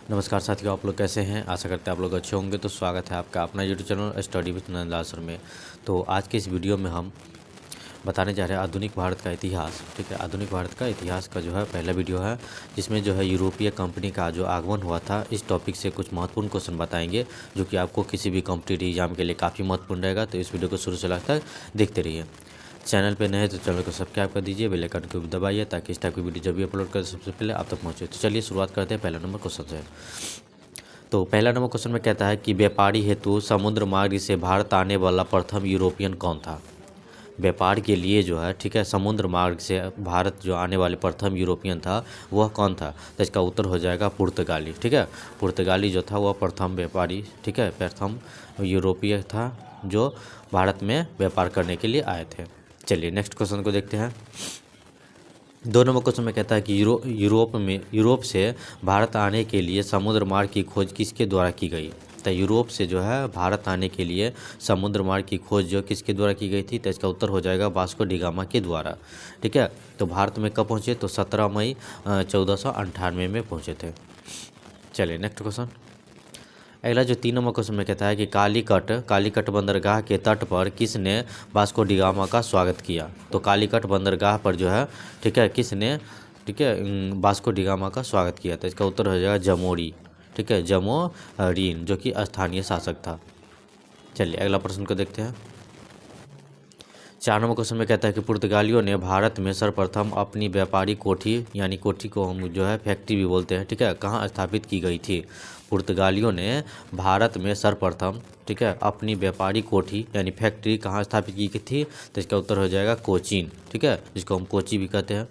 नमस्कार साथियों, आप लोग कैसे हैं। आशा करते हैं आप लोग अच्छे होंगे। तो स्वागत है आपका अपना YouTube channel study with Nandlal sir में। तो आज के इस वीडियो में हम बताने जा रहे हैं आधुनिक भारत का इतिहास। ठीक है, आधुनिक भारत का इतिहास का जो है पहला वीडियो है, जिसमें जो है यूरोपीय कंपनी का जो आगमन हुआ था, इस टॉपिक से कुछ महत्वपूर्ण क्वेश्चन बताएंगे जो कि आपको किसी भी कॉम्पिटिटिव एग्जाम के लिए काफ़ी महत्वपूर्ण रहेगा। तो इस वीडियो को शुरू से लास्ट तक देखते रहिए। चैनल पे नए हैं तो चैनल को सब्सक्राइब कर दीजिए, बेल आइकन को भी दबाइए ताकि इस टाइप की वीडियो जब भी अपलोड करें सबसे पहले आप तक पहुँचे। तो चलिए शुरुआत करते हैं पहला नंबर क्वेश्चन से। तो पहला नंबर क्वेश्चन में कहता है कि व्यापारी हेतु समुद्र मार्ग से भारत आने वाला प्रथम यूरोपियन कौन था। व्यापार के लिए जो है, ठीक है, समुद्र मार्ग से भारत जो आने वाले प्रथम यूरोपियन था वह कौन था। तो इसका उत्तर हो जाएगा पुर्तगाली। ठीक है, पुर्तगाली जो था वह प्रथम व्यापारी, ठीक है, प्रथम यूरोपीय था जो भारत में व्यापार करने के लिए आए थे। चलिए नेक्स्ट क्वेश्चन को देखते हैं। 2 नंबर क्वेश्चन में कहता है कि यूरोप से भारत आने के लिए समुद्र मार्ग की खोज किसके द्वारा की गई। तो यूरोप से जो है भारत आने के लिए समुद्र मार्ग की खोज जो किसके द्वारा की गई थी। तो इसका उत्तर हो जाएगा वास्को डी गामा के द्वारा। ठीक है, तो भारत में कब पहुँचे, तो 17 मई 1498 में पहुँचे थे। चलिए नेक्स्ट क्वेश्चन। अगला जो 3 नंबर क्वेश्चन में कहता है कि कालीकट बंदरगाह के तट पर किसने वास्को डी गामा का स्वागत किया। तो कालीकट बंदरगाह पर जो है, ठीक है, किसने, ठीक है, वास्को डी गामा का स्वागत किया। तो इसका उत्तर हो जाएगा जमोरी। ठीक है, जमोरीन जो कि स्थानीय शासक था। चलिए अगला प्रश्न को देखते हैं। 4 नंबर क्वेश्चन में कहता है कि पुर्तगालियों ने भारत में सर्वप्रथम अपनी व्यापारी कोठी, यानी कोठी को हम जो है फैक्ट्री भी बोलते हैं, ठीक है, कहाँ स्थापित की गई थी। पुर्तगालियों ने भारत में सर्वप्रथम, ठीक है, अपनी व्यापारी कोठी यानी फैक्ट्री कहाँ स्थापित की गई थी। तो इसका उत्तर हो जाएगा कोचीन। ठीक है, जिसको हम कोची भी कहते हैं।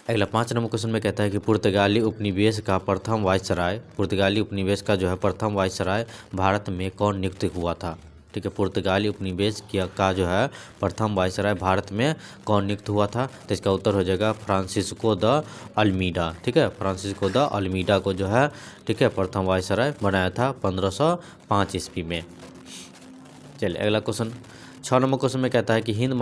अगला 5 नंबर क्वेश्चन में कहता है कि पुर्तगाली उपनिवेश का प्रथम वायसराय, पुर्तगाली उपनिवेश का जो है प्रथम वायसराय भारत में कौन नियुक्त हुआ था। ठीक है, पुर्तगाली उपनिवेश का जो है प्रथम वायसराय भारत में कौन नियुक्त हुआ था। तो इसका उत्तर हो जाएगा फ्रांसिस्को द अल्मीडा। ठीक है, फ्रांसिस्को द अल्मीडा को जो है, ठीक है, प्रथम वायसराय बनाया था 1505 ईस्वी में। चलिए अगला क्वेश्चन 6 नंबर क्वेश्चन में कहता है कि हिंद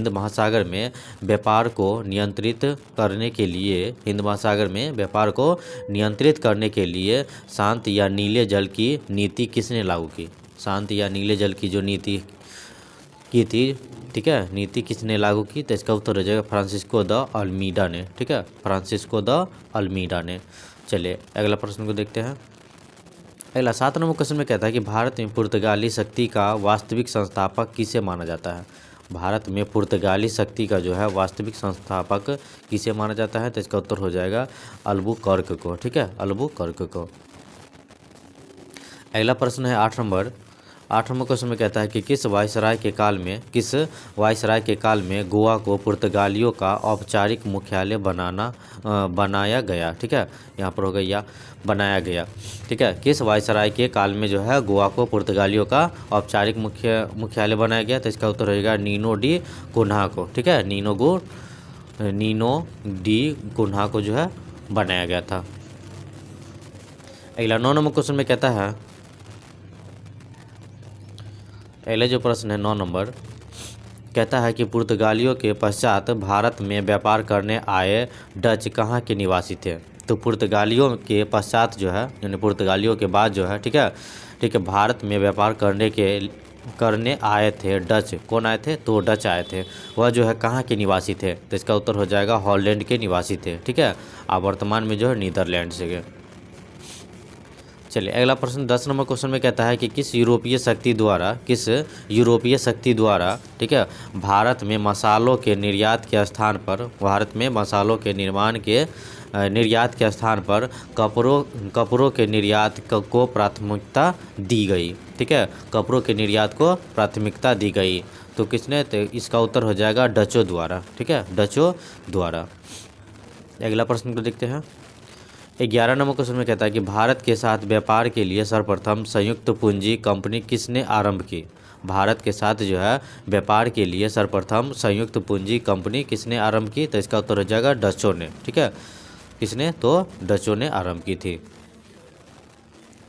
महासागर में व्यापार को नियंत्रित करने के लिए, हिंद महासागर में व्यापार को नियंत्रित करने के लिए शांत या नीले जल की नीति किसने लागू की। शांत या नीले जल की जो नीति की थी, ठीक है, नीति किसने लागू की। तो इसका उत्तर हो जाएगा फ्रांसिस्को द अल्मीडा ने। ठीक है, फ्रांसिस्को द अल्मीडा ने। चलिए अगला प्रश्न को देखते हैं। अगला 7 नंबर क्वेश्चन में कहता है कि भारत में पुर्तगाली शक्ति का वास्तविक संस्थापक किसे माना जाता है। भारत में पुर्तगाली शक्ति का जो है वास्तविक संस्थापक किसे माना जाता है। तो इसका उत्तर हो जाएगा अल्बुकर्क को। ठीक है, अल्बुकर्क को। अगला प्रश्न है 8 नंबर क्वेश्चन में कहता है कि किस वायसराय के काल में गोवा को पुर्तगालियों का औपचारिक मुख्यालय बनाया गया। ठीक है, यहाँ पर हो गया या बनाया गया। ठीक है, किस वायसराय के काल में जो है गोवा को पुर्तगालियों का औपचारिक मुख्यालय बनाया गया। तो इसका उत्तर होगा नीनो डी कुन्हा को। ठीक है, नीनो डी कुन्हा को जो है बनाया गया था। अगला 9 नंबर क्वेश्चन में कहता है, अगला जो प्रश्न है 9 नंबर कहता है कि पुर्तगालियों के पश्चात भारत में व्यापार करने आए डच कहाँ के निवासी थे। तो पुर्तगालियों के पश्चात जो है, यानी पुर्तगालियों के बाद जो है, ठीक है, भारत में व्यापार करने आए थे डच। कौन आए थे, तो डच आए थे। वह जो है कहाँ के निवासी थे। तो इसका उत्तर हो जाएगा हॉलैंड के निवासी थे। ठीक है, आप वर्तमान में जो है नीदरलैंड से गए। चलिए अगला प्रश्न 10 नंबर क्वेश्चन में कहता है कि किस यूरोपीय शक्ति द्वारा, ठीक है, भारत में मसालों के निर्यात के स्थान पर, भारत में मसालों के निर्यात के स्थान पर कपड़ों के निर्यात को प्राथमिकता दी गई। ठीक है, कपड़ों के निर्यात को प्राथमिकता दी गई। तो किसने, तो इसका उत्तर हो जाएगा डचों द्वारा। ठीक है, डचों द्वारा। अगला प्रश्न को देखते हैं। 11 नंबर क्वेश्चन में कहता है कि भारत के साथ व्यापार के लिए सर्वप्रथम संयुक्त पूंजी कंपनी किसने आरंभ की। भारत के साथ जो है व्यापार के लिए सर्वप्रथम संयुक्त पूंजी कंपनी किसने आरंभ की। तो इसका उत्तर हो जाएगा डचों ने। ठीक है, किसने, तो डचों ने आरंभ की थी।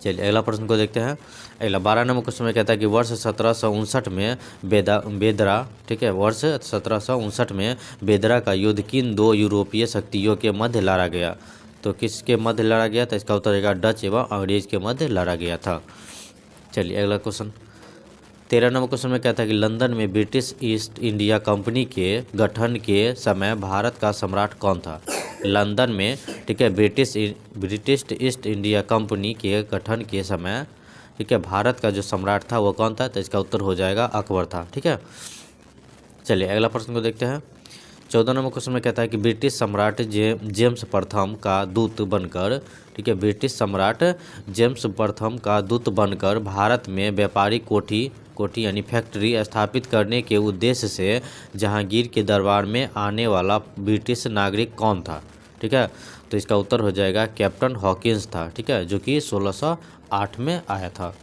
चलिए अगला प्रश्न को देखते हैं। अगला 12 नंबर क्वेश्चन में कहता है कि वर्ष 1759 में बेदरा, ठीक है, वर्ष 1759 में बेदरा का युद्ध किन 2 यूरोपीय शक्तियों के मध्य लड़ा गया। तो किसके मध्य लड़ा गया था? इसका उत्तर रहेगा डच एवं अंग्रेज के मध्य लड़ा गया था। चलिए अगला क्वेश्चन 13 नंबर क्वेश्चन में कहता है कि लंदन में ब्रिटिश ईस्ट इंडिया कंपनी के गठन के समय भारत का सम्राट कौन था? लंदन में, ठीक है, ब्रिटिश ईस्ट इंडिया कंपनी के गठन के समय, ठीक है, भारत का जो सम्राट था वो कौन था? तो इसका उत्तर हो जाएगा अकबर था। ठीक है, चलिए अगला प्रश्न को देखते हैं। 14 नंबर क्वेश्चन में कहता है कि ब्रिटिश सम्राट जेम्स प्रथम का दूत बनकर, ठीक है, ब्रिटिश सम्राट जेम्स प्रथम का दूत बनकर भारत में व्यापारिक कोठी यानी फैक्ट्री स्थापित करने के उद्देश्य से जहांगीर के दरबार में आने वाला ब्रिटिश नागरिक कौन था? ठीक है, तो इसका उत्तर हो जाएगा कैप्टन हॉकिंस था। ठीक है, जो कि 1608 में आया था।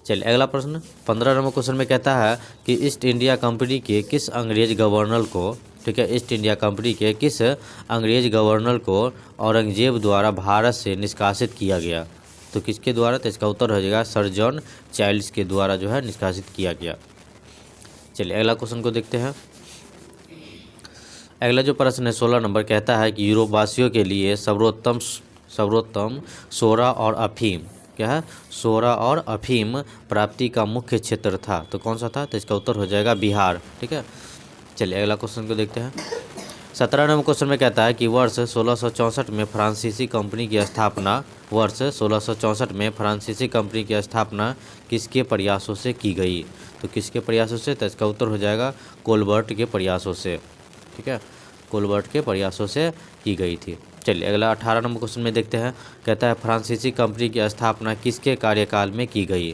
चलिए अगला प्रश्न 15 नंबर क्वेश्चन में कहता है कि ईस्ट इंडिया कंपनी के किस अंग्रेज गवर्नर को, ठीक है, ईस्ट इंडिया कंपनी के किस अंग्रेज गवर्नर को औरंगजेब द्वारा भारत से निष्कासित किया गया? तो किसके द्वारा? तो इसका उत्तर हो जाएगा सर जॉन चाइल्ड्स के द्वारा जो है निष्कासित किया गया। चलिए अगला क्वेश्चन को देखते हैं। अगला जो प्रश्न है 16 नंबर कहता है कि यूरोपवासियों के लिए सर्वोत्तम सोरा और अफीम, क्या है? सोरा और अफीम प्राप्ति का मुख्य क्षेत्र था, तो कौन सा था? तो इसका उत्तर हो जाएगा बिहार। ठीक है, चलिए अगला क्वेश्चन को देखते हैं। 17 नंबर क्वेश्चन में कहता है कि वर्ष 1664 में फ्रांसीसी कंपनी की स्थापना, वर्ष 1664 में फ्रांसीसी कंपनी की स्थापना किसके प्रयासों से की गई? तो किसके प्रयासों से? तो इसका उत्तर हो जाएगा कोलबर्ट के प्रयासों से। ठीक है, कोलबर्ट के प्रयासों से की गई थी। चलिए अगला 18 नंबर क्वेश्चन में देखते हैं। कहता है फ्रांसीसी कंपनी की स्थापना किसके कार्यकाल में की गई?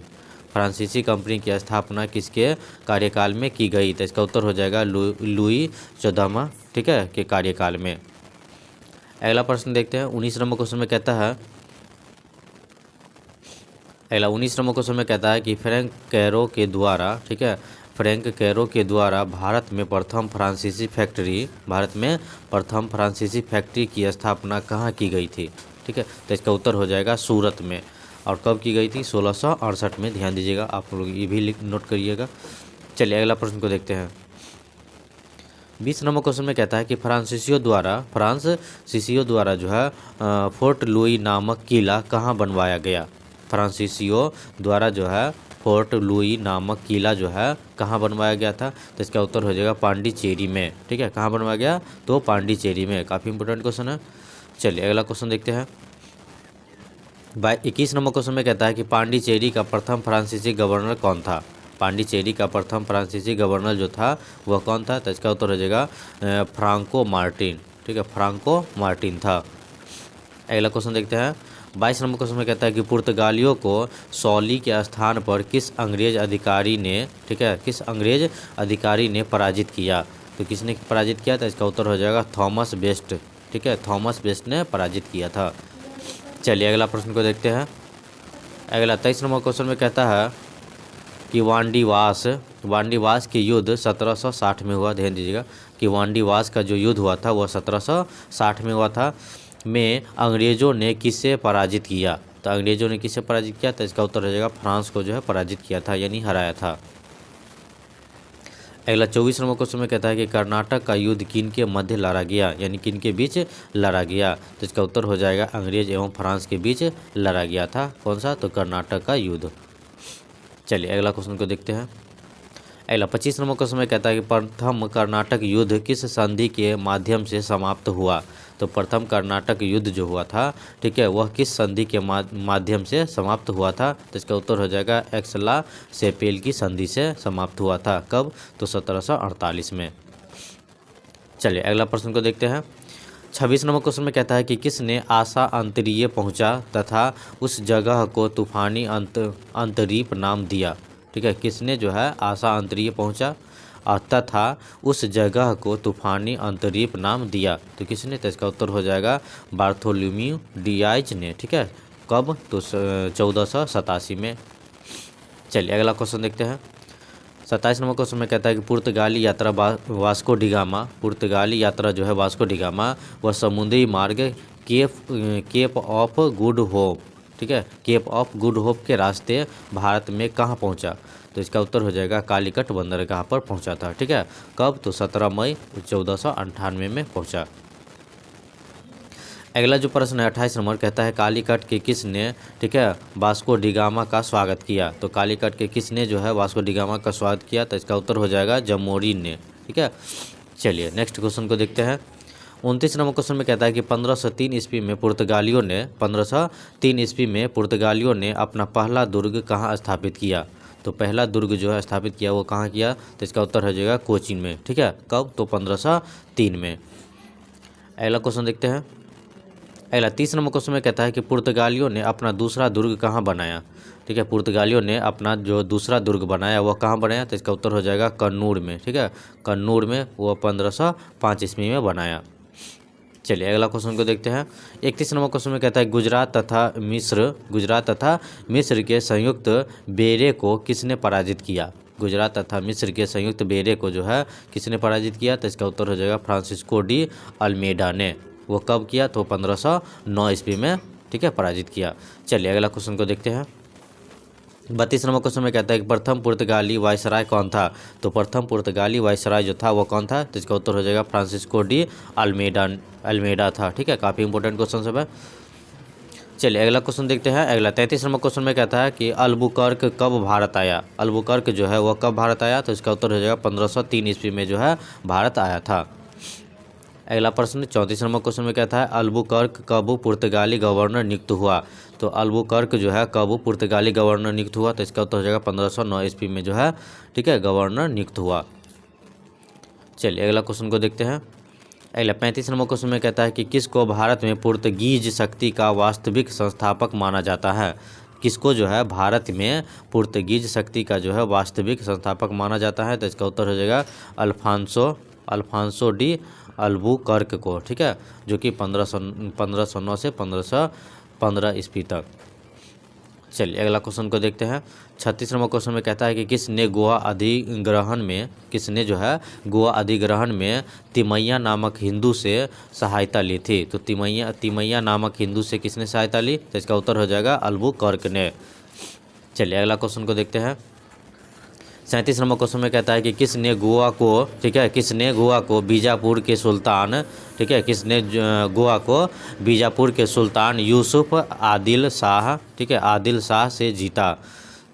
फ्रांसीसी कंपनी की स्थापना किसके कार्यकाल में की गई? तो इसका उत्तर हो जाएगा लुई 14वां, ठीक है, के कार्यकाल में। अगला प्रश्न देखते हैं 19 नंबर क्वेश्चन में कहता है, अगला 19 नंबर क्वेश्चन में कहता है कि फ्रैंक कैरो के द्वारा, ठीक है, फ्रैंक कैरो के द्वारा भारत में प्रथम फ्रांसीसी फैक्ट्री की स्थापना कहाँ की गई थी? ठीक है, तो इसका उत्तर हो जाएगा सूरत में। और कब की गई थी? 1668 में। ध्यान दीजिएगा, आप लोग ये भी नोट करिएगा। चलिए अगला प्रश्न को देखते हैं। 20 नंबर क्वेश्चन में कहता है कि फ्रांसीसियों द्वारा जो है फोर्ट लुई नामक किला कहाँ बनवाया गया? फ्रांसीसियों द्वारा जो है फोर्ट लुई नामक किला जो है कहाँ बनवाया गया था? तो इसका उत्तर हो जाएगा पांडिचेरी में। ठीक है, कहाँ बनवाया गया? तो पांडिचेरी में। काफ़ी इंपॉर्टेंट क्वेश्चन है। चलिए अगला क्वेश्चन देखते हैं। 21 नंबर क्वेश्चन में कहता है कि पांडिचेरी का प्रथम फ्रांसीसी गवर्नर कौन था? पांडिचेरी का प्रथम फ्रांसीसी गवर्नर जो था वह कौन था? तो इसका उत्तर हो जाएगा फ्रांको मार्टिन। ठीक है, फ्रांको मार्टिन था। अगला क्वेश्चन देखते हैं। 22 नंबर क्वेश्चन में कहता है कि पुर्तगालियों को सौली के स्थान पर किस अंग्रेज अधिकारी ने, ठीक है, किस अंग्रेज अधिकारी ने पराजित किया? तो किसने पराजित किया था? इसका उत्तर हो जाएगा थॉमस बेस्ट। ठीक है, थॉमस बेस्ट ने पराजित किया था। चलिए अगला प्रश्न को देखते हैं। अगला 23 नंबर क्वेश्चन में कहता है कि वांडीवास के युद्ध 1760 में हुआ। ध्यान दीजिएगा कि वांडीवास का जो युद्ध हुआ था वह 1760 में हुआ था। में अंग्रेज़ों ने किसे पराजित किया? तो अंग्रेज़ों ने किसे पराजित किया? तो इसका उत्तर हो जाएगा फ्रांस को जो है पराजित किया था, यानी हराया था। अगला 24 नंबर क्वेश्चन में कहता है कि कर्नाटक का युद्ध किन के मध्य लड़ा गया, यानी किन के बीच लड़ा गया? तो इसका उत्तर हो जाएगा अंग्रेज एवं फ्रांस के बीच लड़ा गया था। कौन सा? तो कर्नाटक का युद्ध। चलिए अगला क्वेश्चन को देखते हैं। अगला 25 नंबर क्वेश्चन में कहता है कि प्रथम कर्नाटक युद्ध किस संधि के माध्यम से समाप्त हुआ? तो प्रथम कर्नाटक युद्ध जो हुआ था, ठीक है, वह किस संधि के माध्यम से समाप्त हुआ था? तो इसका उत्तर हो जाएगा एक्सला सेपेल की संधि से समाप्त हुआ था। कब? तो 1748 में। चलिए अगला प्रश्न को देखते हैं। 26 नंबर क्वेश्चन में कहता है कि किसने आशा अंतरिय पहुंचा तथा उस जगह को तूफानी अंतरीप नाम दिया? ठीक है, किसने जो है आशा अंतरिय पहुंचा तथा उस जगह को तूफानी अंतरीप नाम दिया? तो किसने? तो इसका उत्तर हो जाएगा बार्थोलोम्यू डियाज ने। ठीक है, कब? तो 1487 में। चलिए अगला क्वेश्चन देखते हैं। 27 नंबर क्वेश्चन में कहता है कि पुर्तगाली यात्रा जो है वास्को डिगामा वह समुद्री मार्ग केप ऑफ गुड होप, ठीक है, केप ऑफ गुड होप के रास्ते भारत में कहाँ पहुँचा? तो इसका उत्तर हो जाएगा कालीकट बंदरगाह पर पहुंचा था। ठीक है, कब? तो 17 मई 1498 में पहुंचा। अगला जो प्रश्न है 28 नंबर, कहता है कालीकट के किसने, ठीक है, वास्को डी गामा का स्वागत किया। तो कालीकट के किसने जो है वास्को डी गामा का स्वागत किया, तो इसका उत्तर हो जाएगा जमोरिन ने। ठीक है, चलिए नेक्स्ट क्वेश्चन को देखते हैं। 29 नंबर क्वेश्चन में कहता है कि 1503 ईस्वी में पुर्तगालियों ने अपना पहला दुर्ग कहाँ स्थापित किया। तो पहला दुर्ग जो है स्थापित किया वो कहाँ किया, तो इसका उत्तर हो जाएगा कोचीन में। ठीक है, कब, तो 1503 में। अगला क्वेश्चन देखते हैं। अगला 30 नंबर क्वेश्चन में कहता है कि पुर्तगालियों ने अपना दूसरा दुर्ग कहाँ बनाया। ठीक है, पुर्तगालियों ने अपना जो दूसरा दुर्ग बनाया वह कहाँ बनाया, तो इसका उत्तर हो जाएगा कन्नूर में। ठीक है, कन्नूर में वो 1505 ईस्वी में बनाया। चलिए अगला क्वेश्चन को देखते हैं। 31 नंबर क्वेश्चन में कहता है गुजरात तथा मिस्र के संयुक्त बेरे को किसने पराजित किया। गुजरात तथा मिस्र के संयुक्त बेरे को जो है किसने पराजित किया, तो इसका उत्तर हो जाएगा फ्रांसिस्को डी अल्मेडा ने। वो कब किया, तो 1509 ईस्वी में, ठीक है, पराजित किया। चलिए अगला क्वेश्चन को देखते हैं। 32 नंबर क्वेश्चन में कहता है कि प्रथम पुर्तगाली वायसराय कौन था। तो प्रथम पुर्तगाली वायसराय जो था वो कौन था, तो इसका उत्तर हो जाएगा फ्रांसिस्को डी अल्मेडा था। ठीक है, काफ़ी इंपॉर्टेंट क्वेश्चन सब है। चलिए अगला क्वेश्चन देखते हैं। अगला 33 नंबर क्वेश्चन में कहता है कि अल्बुकर्क कब भारत आया। अल्बुकर्क जो है वह कब भारत आया, तो इसका उत्तर हो जाएगा 1503 ईस्वी में जो है भारत आया था। अगला प्रश्न 34 नंबर क्वेश्चन में कहता है अल्बुकर्क कब पुर्तगाली गवर्नर नियुक्त हुआ। तो अल्बुकर्क जो है कब पुर्तगाली गवर्नर नियुक्त हुआ, तो इसका उत्तर हो जाएगा 1509 ईस्वी में जो है, ठीक है, गवर्नर नियुक्त हुआ। चलिए अगला क्वेश्चन को देखते हैं। अगला 35 नंबर क्वेश्चन में कहता है कि किसको भारत में पुर्तगीज शक्ति का वास्तविक संस्थापक माना जाता है। किसको जो है भारत में पुर्तगीज शक्ति का जो है वास्तविक संस्थापक माना जाता है, तो इसका उत्तर हो जाएगा अल्फांसो डी अल्बुकर्क को। ठीक है, जो कि 1509 से 1515 ईस्वी तक। चलिए अगला क्वेश्चन को देखते हैं। 36 नंबर क्वेश्चन में कहता है कि किसने गोवा अधिग्रहण में तिमैया नामक हिंदू से सहायता ली थी। तो तिमैया नामक हिंदू से किसने सहायता ली, तो इसका उत्तर हो जाएगा अल्बुकर्क ने। चलिए अगला क्वेश्चन को देखते हैं। 37 नंबर क्वेश्चन में कहता है कि किसने गोवा को बीजापुर के सुल्तान, ठीक है, किसने गोवा को बीजापुर के सुल्तान यूसुफ आदिल शाह, ठीक है, आदिल शाह से जीता।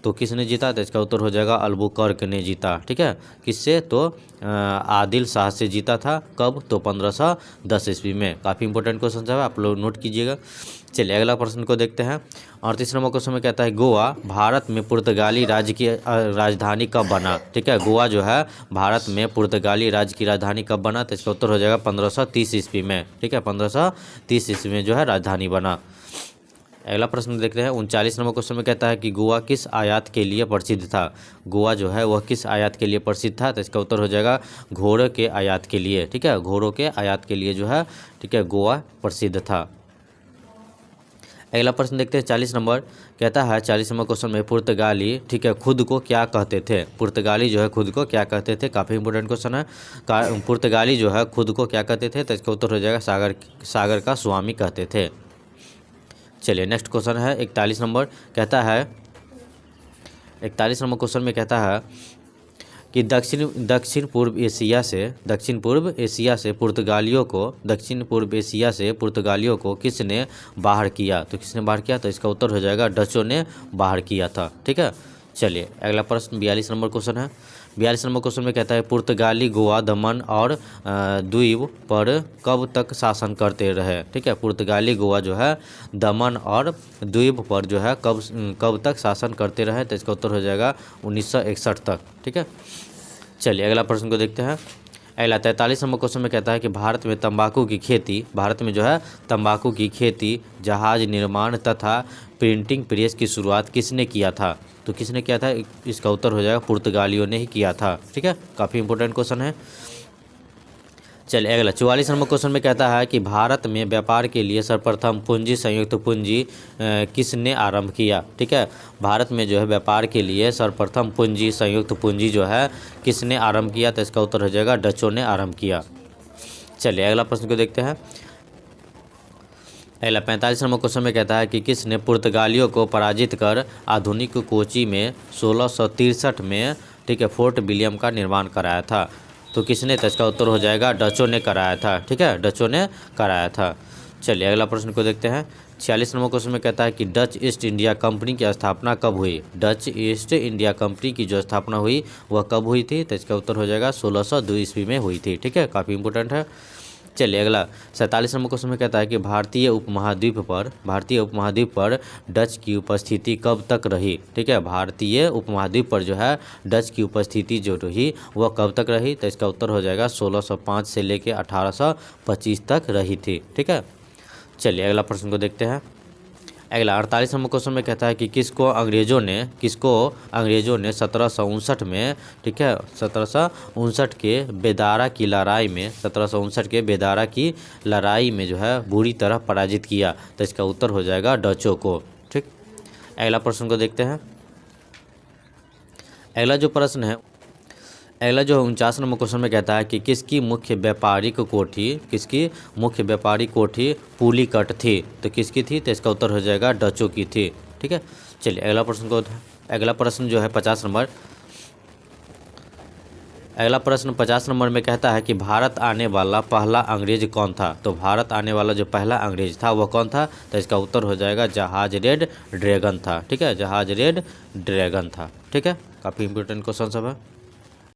तो किसने जीता, तो इसका उत्तर हो जाएगा अल्बुकर्क ने जीता। ठीक है, किससे, तो आदिल शाह से जीता था। कब, तो 1510 ईस्वी में। काफ़ी इंपॉर्टेंट क्वेश्चन है, आप लोग नोट कीजिएगा। चलिए अगला प्रश्न को देखते हैं। 38 नंबर क्वेश्चन में कहता है गोवा भारत में पुर्तगाली राज्य की राजधानी कब बना। ठीक है, गोवा जो है भारत में पुर्तगाली राज्य की राजधानी कब बना, तो इसका उत्तर हो जाएगा 1530 ईस्वी में। ठीक है, 1530 ईस्वी में जो है राजधानी बना। अगला प्रश्न देखते हैं। 39 नंबर क्वेश्चन में कहता है कि गोवा किस आयात के लिए प्रसिद्ध था। गोवा जो है वह किस आयात के लिए प्रसिद्ध था, तो इसका उत्तर हो जाएगा घोड़ों के आयात के लिए। ठीक है, घोड़ों के आयात के लिए जो है, ठीक है, गोवा प्रसिद्ध था। अगला प्रश्न देखते हैं 40 नंबर। कहता है 40 नंबर क्वेश्चन में पुर्तगाली, ठीक है, खुद को क्या कहते थे। पुर्तगाली जो है खुद को क्या कहते थे, काफ़ी इंपॉर्टेंट क्वेश्चन है। पुर्तगाली जो है खुद को क्या कहते थे, तो इसका उत्तर हो जाएगा सागर का स्वामी कहते थे। चलिए नेक्स्ट क्वेश्चन है 41 नंबर। कहता है 41 नंबर क्वेश्चन में कहता है कि दक्षिण पूर्व एशिया से पुर्तगालियों को किसने बाहर किया। तो किसने बाहर किया, तो इसका उत्तर हो जाएगा डचों ने बाहर किया था। ठीक है, चलिए अगला प्रश्न 42 नंबर क्वेश्चन है। 42 नंबर क्वेश्चन में कहता है पुर्तगाली गोवा, दमन और द्वीप पर कब तक शासन करते रहे। ठीक है, पुर्तगाली गोवा जो है दमन और द्वीप पर जो है कब तक शासन करते रहे, तो इसका उत्तर हो जाएगा 1961 तक। ठीक है, चलिए अगला प्रश्न को देखते हैं। अगला 43 नंबर क्वेश्चन में कहता है कि भारत में जो है तंबाकू की खेती, जहाज निर्माण तथा प्रिंटिंग प्रेस की शुरुआत किसने किया था। तो किसने किया था, इसका उत्तर हो जाएगा पुर्तगालियों ने ही किया था। ठीक है, काफ़ी इंपॉर्टेंट क्वेश्चन है। चलिए अगला 44 नंबर क्वेश्चन में कहता है कि भारत में व्यापार के लिए सर्वप्रथम संयुक्त पूंजी किसने आरंभ किया। ठीक है, भारत में जो है व्यापार के लिए सर्वप्रथम संयुक्त पूंजी जो है किसने आरंभ किया, तो इसका उत्तर हो जाएगा डचों ने आरंभ किया। चलिए अगला प्रश्न को देखते हैं। अगला 45 नंबर क्वेश्चन में कहता है कि किसने पुर्तगालियों को पराजित कर आधुनिक कोची में 1663 में, ठीक है, फोर्ट विलियम का निर्माण कराया था। तो किसने, तो इसका उत्तर हो जाएगा डचों ने कराया था। ठीक है, डचों ने कराया था। चलिए अगला प्रश्न को देखते हैं। 46 नंबर क्वेश्चन में कहता है कि डच ईस्ट इंडिया कंपनी की स्थापना कब हुई। डच ईस्ट इंडिया कंपनी की जो स्थापना हुई वह कब हुई थी, तो इसका उत्तर हो जाएगा 1602 ईस्वी में हुई थी। ठीक है, काफ़ी इंपॉर्टेंट है। चलिए अगला 47 नंबर क्वेश्चन में कहता है कि भारतीय उपमहाद्वीप पर डच की उपस्थिति कब तक रही। ठीक है, भारतीय उपमहाद्वीप पर जो है डच की उपस्थिति जो रही वह कब तक रही, तो इसका उत्तर हो जाएगा 1605 से लेकर 1825 तक रही थी। ठीक है, चलिए अगला प्रश्न को देखते हैं। अगला 48 नंबर क्वेश्चन में कहता है कि किसको अंग्रेज़ों ने 1759 में, ठीक है, 1759 के बेदारा की लड़ाई में 1759 के बेदारा की लड़ाई में जो है बुरी तरह पराजित किया, तो इसका उत्तर हो जाएगा डचों को। ठीक, अगला प्रश्न को देखते हैं। अगला जो 49 नंबर क्वेश्चन में कहता है कि किसकी मुख्य व्यापारिक कोठी पुलिकट थी, तो किसकी थी, तो इसका उत्तर हो जाएगा डचों की थी। ठीक है, चलिए अगला प्रश्न जो है 50 नंबर। अगला प्रश्न 50 नंबर में कहता है कि भारत आने वाला पहला अंग्रेज कौन था। तो भारत आने वाला जो पहला अंग्रेज था वह कौन था, तो इसका उत्तर हो जाएगा जहाज रेड ड्रैगन था। ठीक है, जहाज रेड ड्रैगन था। ठीक है, काफ़ी इंपॉर्टेंट क्वेश्चन सब है।